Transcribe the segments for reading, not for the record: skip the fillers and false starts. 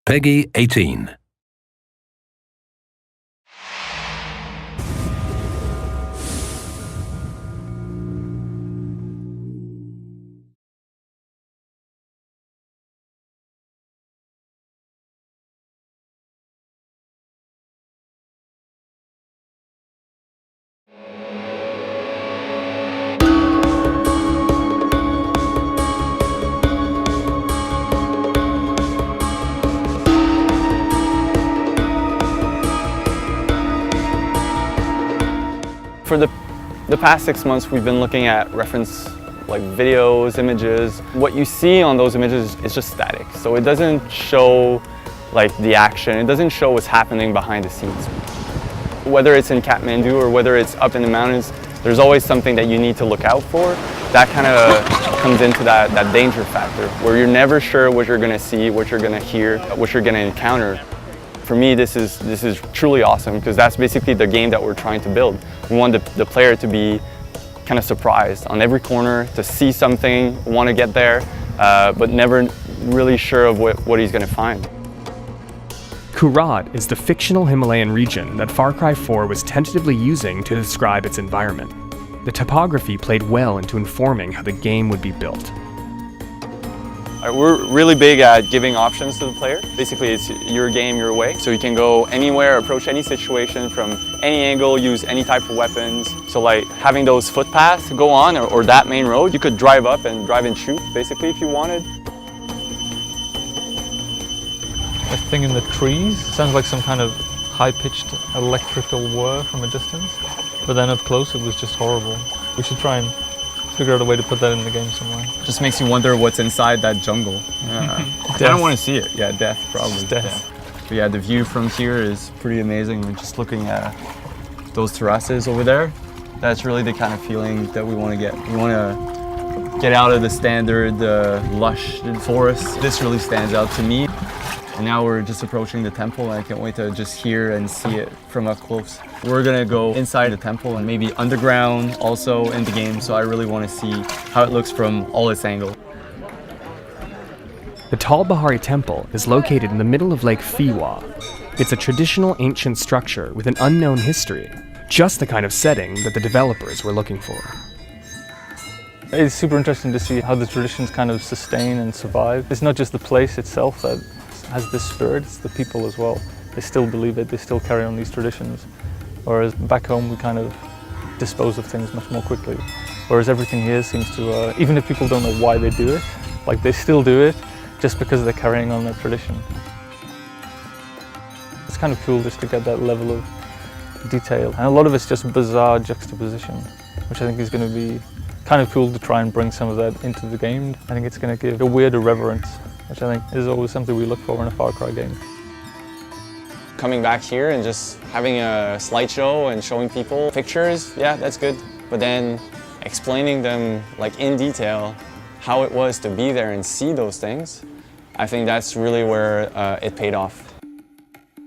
PEGI 18. For the past 6 months, we've been looking at reference like videos, images. What you see on those images is just static. So it doesn't show like the action. It doesn't show what's happening behind the scenes. Whether it's in Kathmandu or whether it's up in the mountains, there's always something that you need to look out for. That kind of comes into that danger factor where you're never sure what you're gonna see, what you're gonna hear, what you're gonna encounter. For me, this is truly awesome because that's basically the game that we're trying to build. We want the player to be kind of surprised on every corner, to see something, want to get there, but never really sure of what he's going to find. Kurat is the fictional Himalayan region that Far Cry 4 was tentatively using to describe its environment. The topography played well into informing how the game would be built. We're really big at giving options to the player. Basically, it's your game, your way. So you can go anywhere, approach any situation from any angle, use any type of weapons. So like having those footpaths go on or that main road, you could drive up and drive and shoot, basically, if you wanted. That thing in the trees sounds like some kind of high-pitched electrical whir from a distance. But then up close, it was just horrible. We should try and figure out a way to put that in the game somewhere. Just makes you wonder what's inside that jungle. I don't want to see it. Yeah, death, probably. Death. Yeah. But yeah, the view from here is pretty amazing. We're just looking at those terraces over there. That's really the kind of feeling that we want to get. We want to get out of the standard lush forest. This really stands out to me. And now we're just approaching the temple, and I can't wait to just hear and see it from up close. We're gonna go inside the temple and maybe underground also in the game, so I really want to see how it looks from all its angles. The Tal Bahari Temple is located in the middle of Lake Fiwa. It's a traditional ancient structure with an unknown history, just the kind of setting that the developers were looking for. It's super interesting to see how the traditions kind of sustain and survive. It's not just the place itself that has this spirit, it's the people as well. They still believe it, they still carry on these traditions. Whereas back home we kind of dispose of things much more quickly. Whereas everything here seems to, even if people don't know why they do it, like they still do it just because they're carrying on their tradition. It's kind of cool just to get that level of detail. And a lot of it's just bizarre juxtaposition, which I think is going to be kind of cool to try and bring some of that into the game. I think it's going to give a weird irreverence, which I think is always something we look for in a Far Cry game. Coming back here and just having a slideshow and showing people pictures, yeah, that's good. But then explaining them like in detail how it was to be there and see those things, I think that's really where it paid off.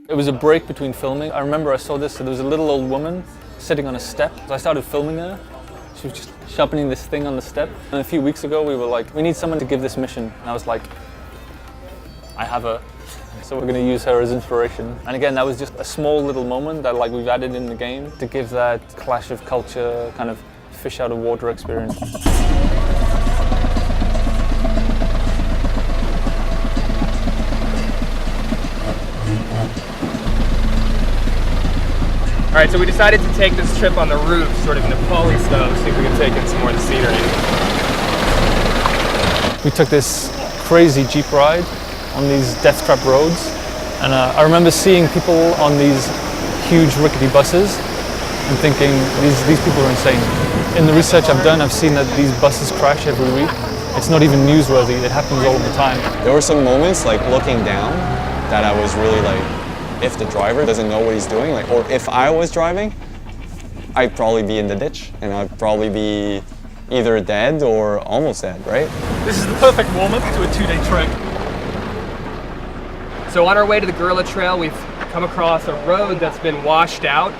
It was a break between filming. I remember I saw this, so there was a little old woman sitting on a step. So I started filming her. She was just sharpening this thing on the step. And a few weeks ago we were like, we need someone to give this mission. And I was like, I have her. So we're going to use her as inspiration. And again, that was just a small little moment that like we've added in the game to give that clash of culture, kind of fish out of water experience. All right, so we decided to take this trip on the roof, sort of Nepali style, to see if we can take in some more of the scenery. We took this crazy Jeep ride on these death trap roads, and I remember seeing people on these huge rickety buses and thinking these people are insane. In the research I've done, I've seen that these buses crash every week. It's not even newsworthy, it happens all the time. There were some moments like looking down that I was really like, if the driver doesn't know what he's doing, like, or if I was driving, I'd probably be in the ditch and I'd probably be either dead or almost dead, right? This is the perfect warm-up to a 2-day trek. So on our way to the Gorilla Trail, we've come across a road that's been washed out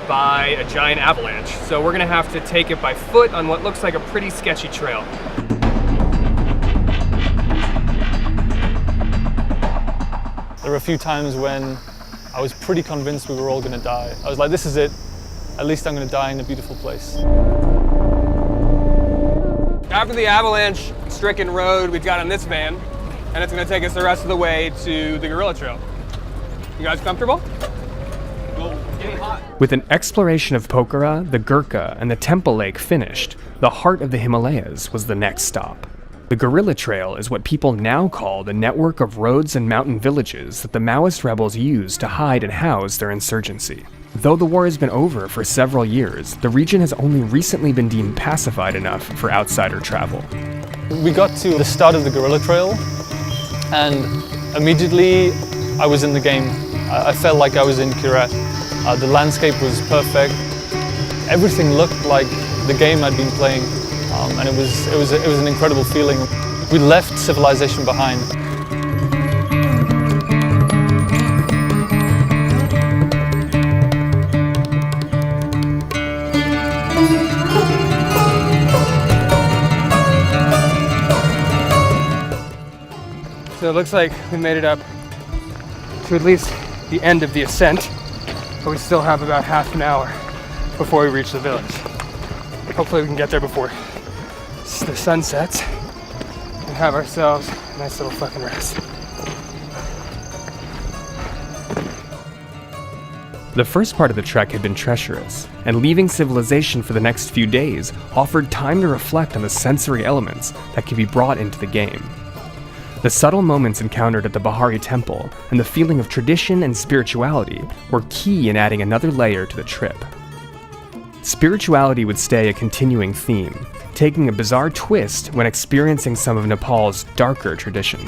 by a giant avalanche. So we're gonna have to take it by foot on what looks like a pretty sketchy trail. were a few times when I was pretty convinced we were all going to die. I was like, this is it. At least I'm going to die in a beautiful place. After the avalanche-stricken road, we've got on this van, and it's going to take us the rest of the way to the Gorilla Trail. You guys comfortable? Getting hot. With an exploration of Pokhara, the Gurkha, and the Temple Lake finished, the heart of the Himalayas was the next stop. The Gorilla Trail is what people now call the network of roads and mountain villages that the Maoist rebels use to hide and house their insurgency. Though the war has been over for several years, the region has only recently been deemed pacified enough for outsider travel. We got to the start of the Gorilla Trail, and immediately I was in the game. I felt like I was in Kirat. The landscape was perfect. Everything looked like the game I'd been playing, and it was an incredible feeling. We left civilization behind. So it looks like we made it up to at least the end of the ascent, but we still have about half an hour before we reach the village. Hopefully we can get there before the sun sets and have ourselves a nice little fucking rest. The first part of the trek had been treacherous, and leaving civilization for the next few days offered time to reflect on the sensory elements that could be brought into the game. The subtle moments encountered at the Bahari Temple and the feeling of tradition and spirituality were key in adding another layer to the trip. Spirituality would stay a continuing theme, taking a bizarre twist when experiencing some of Nepal's darker traditions.